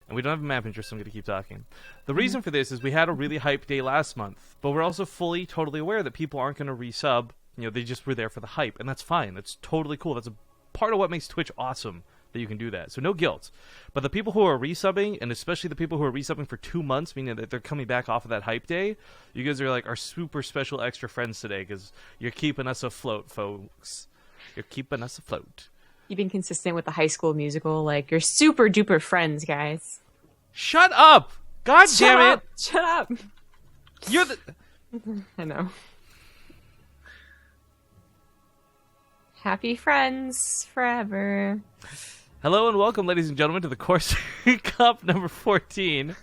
And we don't have a map intro, so I'm going to keep talking. The reason for this is we had a really hype day last month, but we're also fully, totally aware that people aren't going to resub. You know, they just were there for the hype, and that's fine. That's totally cool. That's a part of what makes Twitch awesome, that you can do that. So no guilt. But the people who are resubbing, and especially the people who are resubbing for 2 months, meaning that they're coming back off of that hype day, you guys are like our super special extra friends today, because you're keeping us afloat, folks. You're keeping us afloat. You've been consistent with the High School Musical. Like, you're super duper friends, guys. Shut up! God damn it! Shut up! You're the... I know. Happy friends forever. Hello and welcome, ladies and gentlemen, to the Corsair Cup number 14.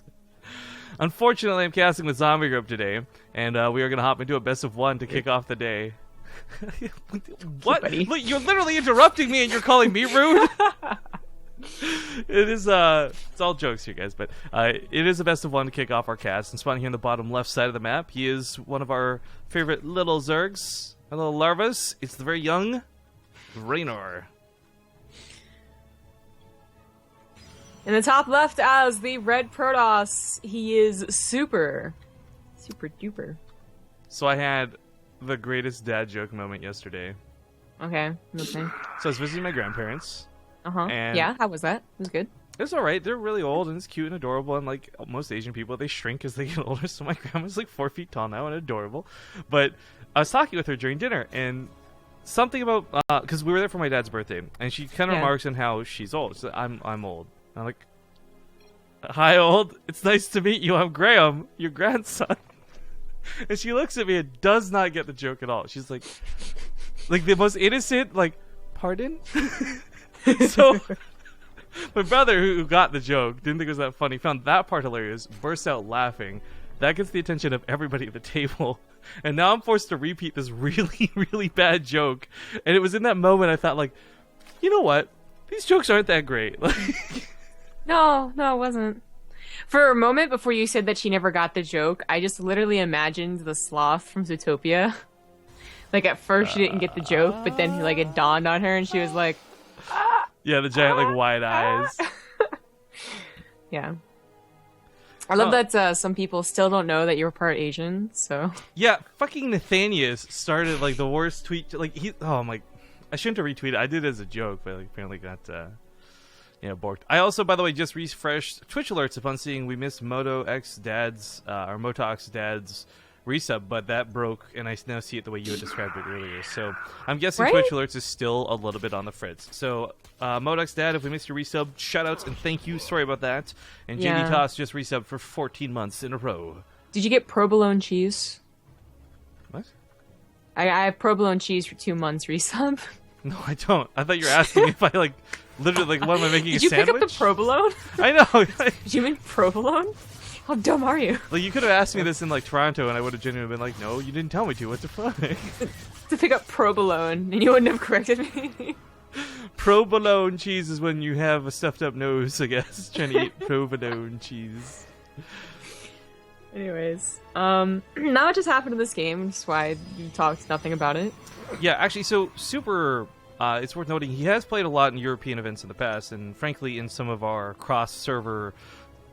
Unfortunately, I'm casting with Zombie Group today, and we are going to hop into a best of one to kick off the day. What? Look, you're literally interrupting me and you're calling me rude? It is, it's all jokes here, guys, but it is a best of one to kick off our cast. And spawning here in the bottom left side of the map, he is one of our favorite little Zergs, our little larvas. It's the very young Reynor. In the top left as the red Protoss, he is super duper. So I had the greatest dad joke moment yesterday. Okay. So I was visiting my grandparents. And yeah, how was that? It was good. It was alright. They're really old and it's cute and adorable, and like most Asian people, they shrink as they get older, so my grandma's like 4 feet tall now and adorable. But I was talking with her during dinner, and something about because we were there for my dad's birthday, and she kind of remarks on how she's old. She's like, I'm old. I'm like, hi, old. It's nice to meet you. I'm Graham, your grandson. And she looks at me and does not get the joke at all. She's like the most innocent, like, pardon? So my brother, who got the joke, didn't think it was that funny, found that part hilarious, burst out laughing. That gets the attention of everybody at the table. And now I'm forced to repeat this really, really bad joke. And it was in that moment I thought, like, you know what? These jokes aren't that great. No, it wasn't. For a moment before you said that she never got the joke, I just literally imagined the sloth from Zootopia. Like, at first she didn't get the joke, but then like it dawned on her and she was like, yeah, the giant like wide eyes. Yeah. I love that some people still don't know that you're part Asian, so. Yeah, fucking Nathanius started like the worst tweet. Like I'm like, I shouldn't have retweeted. I did it as a joke, but like apparently got borked. I also, by the way, just refreshed Twitch alerts upon seeing we missed MotoX Dad's or Motox Dad's resub, but that broke, and I now see it the way you had described it earlier. So I'm guessing Twitch alerts is still a little bit on the fritz. So Motox Dad, if we missed your resub, shoutouts and thank you. Sorry about that. And JD Toss just resubbed for 14 months in a row. Did you get provolone cheese? What? I have provolone cheese for 2 months resub. No, I don't. I thought you were asking me if I like literally like what am I making Did a sandwich? Did you pick up the provolone? I know. Did you mean provolone? How dumb are you? Like, you could have asked me this in like Toronto, and I would have genuinely been like, "No, you didn't tell me to. What the fuck?" To pick up provolone, and you wouldn't have corrected me. Provolone cheese is when you have a stuffed up nose, I guess. Trying to eat provolone cheese. Anyways, not much has happened in this game, which is why you talked nothing about it. Yeah, actually, so Super. It's worth noting he has played a lot in European events in the past, and frankly, in some of our cross-server,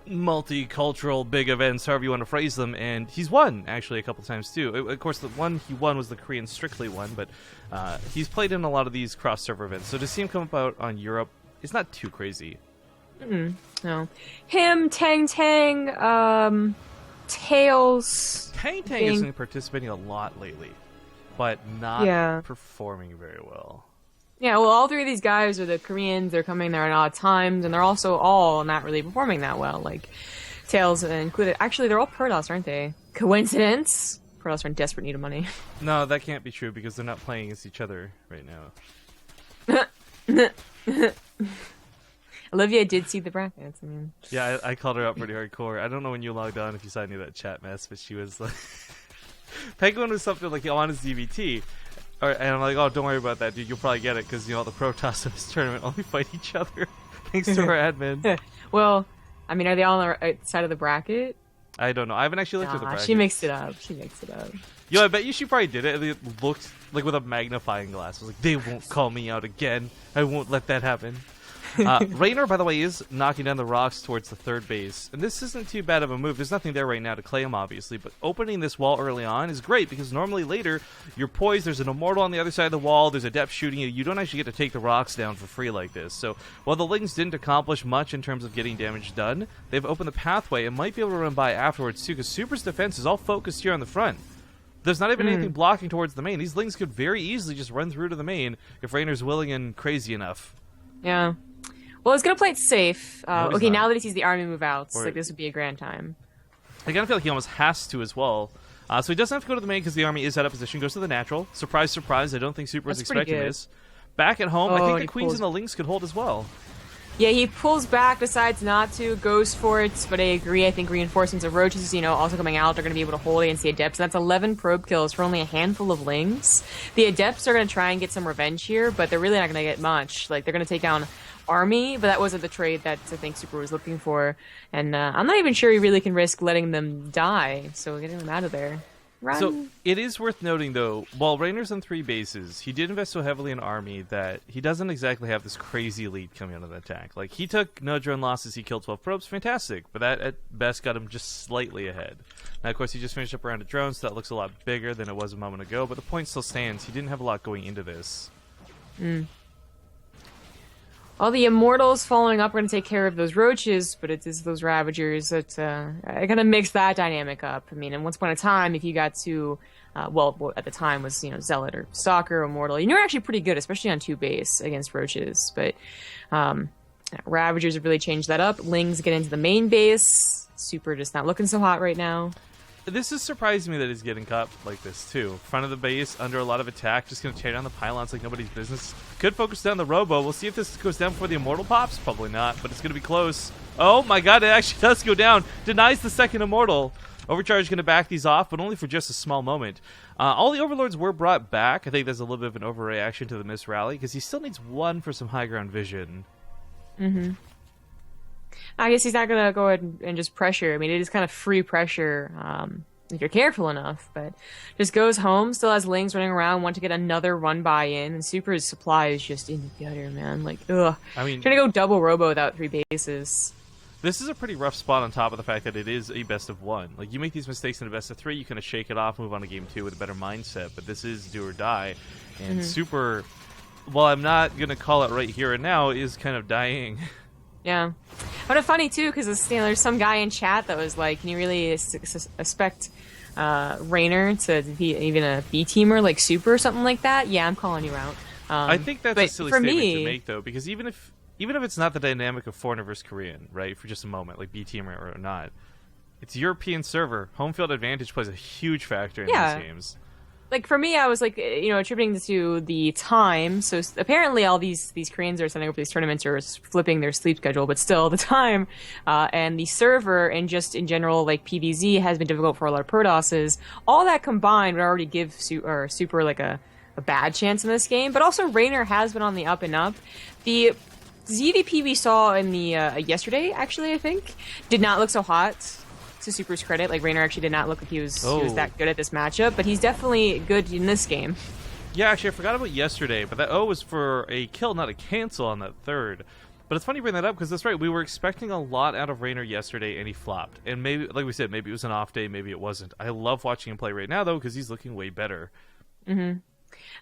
multicultural big events, however you want to phrase them, and he's won actually a couple times too. Of course, the one he won was the Korean Strictly one, but he's played in a lot of these cross-server events. So to see him come about on Europe, it's not too crazy. No, him, Tang, Tails. Tang has been participating a lot lately, but not performing very well. Yeah, well, all three of these guys are the Koreans. They're coming there at odd times, and they're also all not really performing that well. Like, Tails included. Actually, they're all Protoss, aren't they? Coincidence? Protoss are in desperate need of money. No, that can't be true, because they're not playing against each other right now. Olivia did see the brackets. I mean. Yeah, I called her out pretty hardcore. I don't know when you logged on if you saw any of that chat mess, but she was like... Penguin was something like on his DVT. And I'm like, oh, don't worry about that, dude. You'll probably get it, because, you know, all the Protoss in this tournament only fight each other, thanks to our admin. Well, I mean, are they all on the right side of the bracket? I don't know. I haven't actually looked at the bracket. She mixed it up. Yo, I bet you she probably did it, and it looked like with a magnifying glass. I was like, they won't call me out again. I won't let that happen. Reynor, by the way, is knocking down the rocks towards the third base. And this isn't too bad of a move. There's nothing there right now to claim, obviously. But opening this wall early on is great because normally later, you're poised. There's an Immortal on the other side of the wall. There's a depth shooting you. You don't actually get to take the rocks down for free like this. So while the Lings didn't accomplish much in terms of getting damage done, they've opened the pathway and might be able to run by afterwards too because Super's defense is all focused here on the front. There's not even anything blocking towards the main. These Lings could very easily just run through to the main if Reynor's willing and crazy enough. Yeah. Well, he's going to play it safe. Okay, not. now that he sees the army move out, it's like this would be a grand time. I kind of feel like he almost has to as well. So he doesn't have to go to the main because the army is out of position. Goes to the natural. Surprise, surprise. I don't think Super was expecting this. Back at home, I think the Queens and the Lings could hold as well. Yeah, he pulls back, decides not to, goes for it, but I agree. I think reinforcements of Roaches, also coming out, are going to be able to hold against the Adepts. And that's 11 probe kills for only a handful of Lings. The Adepts are going to try and get some revenge here, but they're really not going to get much. Like, they're going to take down Army, but that wasn't the trade that I think Super was looking for. And I'm not even sure he really can risk letting them die, so getting them out of there. Run. So it is worth noting, though, while Reynor's on 3 bases, he did invest so heavily in Army that he doesn't exactly have this crazy lead coming out of the attack. Like, he took no drone losses, he killed 12 probes, fantastic, but that at best got him just slightly ahead. Now, of course, he just finished up a round of drones, so that looks a lot bigger than it was a moment ago, but the point still stands. He didn't have a lot going into this. All the Immortals following up are going to take care of those Roaches, but it is those Ravagers that are going to mix that dynamic up. I mean, at once upon a time, if you got to, well, at the time was, Zealot or Stalker or Immortal, you were actually pretty good, especially on 2 base against Roaches. But Ravagers have really changed that up. Lings get into the main base. Super just not looking so hot right now. This is surprising me that he's getting caught like this, too. Front of the base, under a lot of attack, just going to tear down the pylons like nobody's business. Could focus down the Robo. We'll see if this goes down before the Immortal pops. Probably not, but it's going to be close. Oh my god, it actually does go down. Denies the second Immortal. Overcharge going to back these off, but only for just a small moment. All the Overlords were brought back. I think there's a little bit of an overreaction to the miss rally, because he still needs 1 for some high ground vision. I guess he's not going to go ahead and just pressure. I mean, it is kind of free pressure if you're careful enough, but just goes home, still has Lings running around, want to get another run by in, and Super's supply is just in the gutter, man. Like, ugh. I mean, trying to go double Robo without 3 bases. This is a pretty rough spot on top of the fact that it is a best of 1. Like, you make these mistakes in a best of 3, you kind of shake it off, move on to game 2 with a better mindset, but this is do or die, and Super, well, I'm not going to call it right here and now, is kind of dying. Yeah. But it's funny, too, because there's some guy in chat that was like, can you really expect Reynor to be even a B-teamer like Super or something like that? Yeah, I'm calling you out. I think that's a silly statement to make, though, because even if it's not the dynamic of foreigner versus Korean, right, for just a moment, like B-teamer or not, it's European server. Home field advantage plays a huge factor in these games. Like, for me, I was, like, attributing this to the time. So, apparently all these Koreans are setting up these tournaments or flipping their sleep schedule, but still, the time and the server and just in general, like, PvZ has been difficult for a lot of Protosses. All that combined would already give Super, like, a bad chance in this game. But also, Reynor has been on the up and up. The ZVP we saw in the yesterday, actually, I think, did not look so hot. To Super's credit, like, Reynor actually did not look like he was that good at this matchup, but he's definitely good in this game. Yeah, actually, I forgot about yesterday, but that was for a kill, not a cancel on that third. But it's funny you bring that up, because that's right, we were expecting a lot out of Reynor yesterday, and he flopped. And maybe, like we said, maybe it was an off day, maybe it wasn't. I love watching him play right now, though, because he's looking way better. I mean,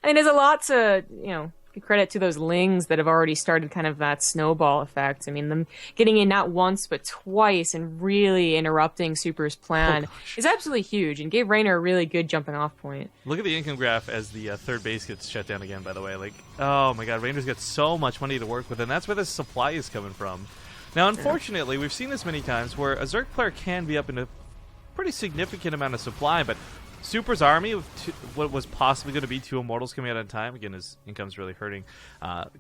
there's a lot to, give credit to those Lings that have already started kind of that snowball effect. I mean, them getting in not once but twice and really interrupting Super's plan is absolutely huge and gave Reynor a really good jumping off point. Look at the income graph as the third base gets shut down again, by the way. Like, oh my god, Reynor's got so much money to work with, and that's where the supply is coming from. Now, unfortunately, we've seen this many times where a Zerg player can be up in a pretty significant amount of supply, but Super's army, with what was possibly going to be 2 Immortals coming out in time, again, his income's really hurting,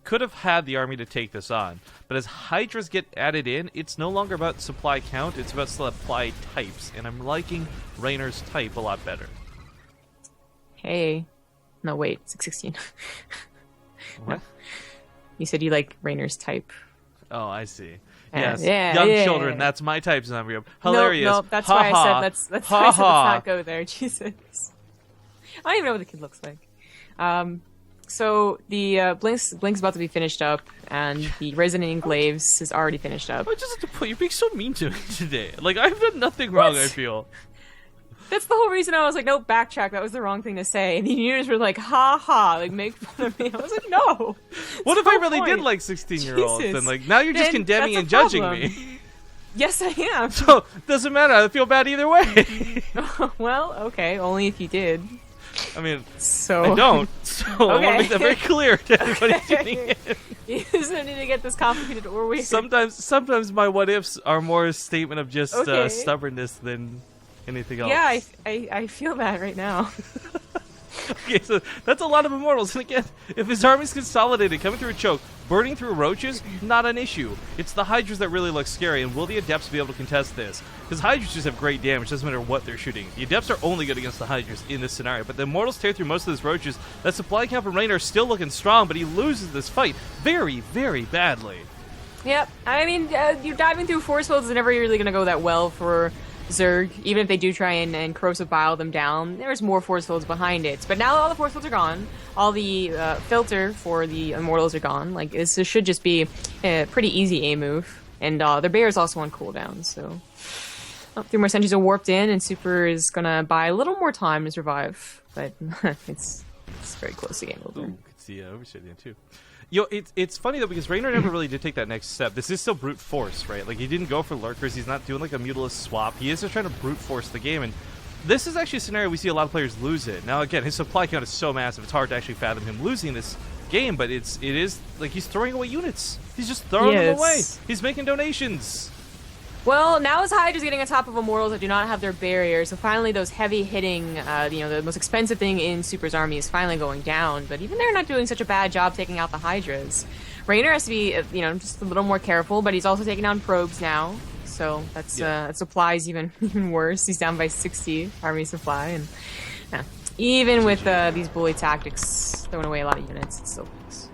could have had the army to take this on. But as Hydras get added in, it's no longer about supply count, it's about supply types, and I'm liking Reynor's type a lot better. Hey. No, wait, 616. What? No. You said you like Reynor's type. Oh, I see. Yes, young children. That's my type, Zambria. Hilarious. No, that's why I said let's not go there. Jesus, I don't even know what the kid looks like. So the Blink's about to be finished up, and the Resident Glaives is already finished up. I just have to put. You're being so mean to me today. Like I've done nothing wrong. I feel. That's the whole reason I was like, no, backtrack. That was the wrong thing to say. And the units were like, ha ha, like make fun of me. I was like, no. What if I really did like 16-year-olds? And like now you're just condemning and judging me. Yes, I am. So doesn't matter. I feel bad either way. Well, okay, only if you did. I mean, so I don't. So I want to make that very clear to everybody tuning in. You just need to get this complicated or weird. Sometimes my what ifs are more a statement of just stubbornness than anything else. Yeah, I feel that right now. Okay, so that's a lot of Immortals. And again, if his army's consolidated, coming through a choke, burning through roaches, not an issue. It's the Hydras that really look scary, and will the Adepts be able to contest this? Because Hydras just have great damage, doesn't matter what they're shooting. The Adepts are only good against the Hydras in this scenario, but the Immortals tear through most of those roaches. That supply count from Reynor is still looking strong, but he loses this fight very, very badly. Yep, I mean, you're diving through force fields is never really going to go that well for Zerg, even if they do try and corrosive bile them down. There's more force fields behind it, but now all the force fields are gone. All the filter for the Immortals are gone. Like this should just be a pretty easy A move, and their bear is also on cooldown. So 3 more centuries are warped in, and Super is gonna buy a little more time to survive, but it's very close to game over. Ooh, could see Overshot there too. Yo, it's funny though because Reynor never really did take that next step. This is still brute force, right? Like he didn't go for lurkers. He's not doing like a Mutalisk swap. He is just trying to brute force the game, and this is actually a scenario we see a lot of players lose it. Now again, his supply count is so massive; it's hard to actually fathom him losing this game. But it is like he's throwing away units. He's just throwing them away. He's making donations. Well, now his Hydra's getting on top of Immortals that do not have their barrier, so finally those heavy hitting, the most expensive thing in Super's army is finally going down, but even they're not doing such a bad job taking out the Hydras. Reynor has to be, just a little more careful, but he's also taking down probes now, so that's, that supply's even worse. He's down by 60 army supply, and even with these bully tactics throwing away a lot of units, it still works.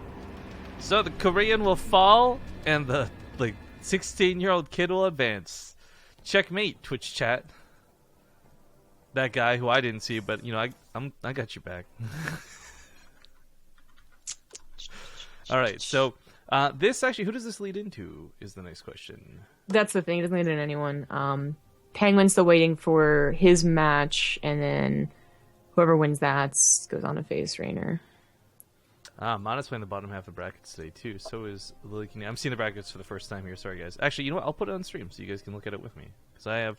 So the Korean will fall, and the, 16-year-old kid will advance. Checkmate, Twitch chat. That guy who I didn't see, but I got your back. All right, so this actually, who does this lead into? Is the next question. That's the thing; it doesn't lead into anyone. Penguin's still waiting for his match, and then whoever wins that goes on to face Reynor. Mana's playing the bottom half of the brackets today, too. So is Lily. I'm seeing the brackets for the first time here. Sorry, guys. Actually, you know what? I'll put it on stream so you guys can look at it with me. Because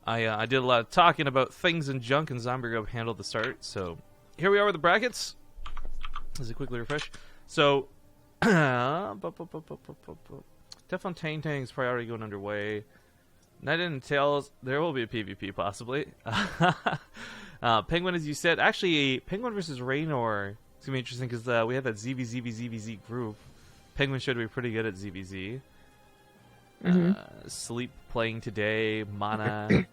I did a lot of talking about things and junk, and Zombie handled the start. So here we are with the brackets. As a quickly refresh. So, Teflon Tang's priority going underway. Night and Tails, there will be a PvP possibly. Penguin, as you said. Actually, Penguin versus Reynor. It's going to be interesting because we have that ZVZ group. Penguin should be pretty good at ZVZ. Sleep playing today. Mana.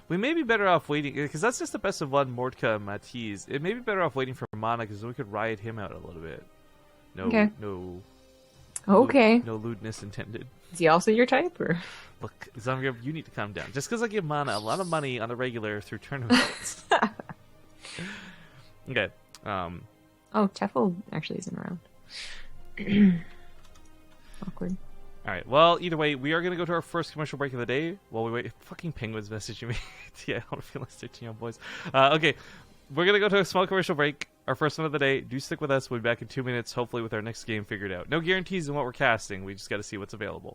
We may be better off waiting, because that's just the best of one, Mordka and Matiz. It may be better off waiting for Mana, because then we could riot him out a little bit. No lewdness intended. Is he also your type, or? Look, Zombie, you need to calm down. Just because I give Mana a lot of money on the regular through tournaments. Okay. Tefl actually isn't around. Awkward. Alright, well, either way, we are going to go to our first commercial break of the day while we wait. Fucking Penguins messaging me. Yeah, I don't feel like 13-year-old boys. Okay, we're going to go to a small commercial break, our first one of the day. Do stick with us. We'll be back in 2 minutes, hopefully with our next game figured out. No guarantees on what we're casting. We just got to see what's available.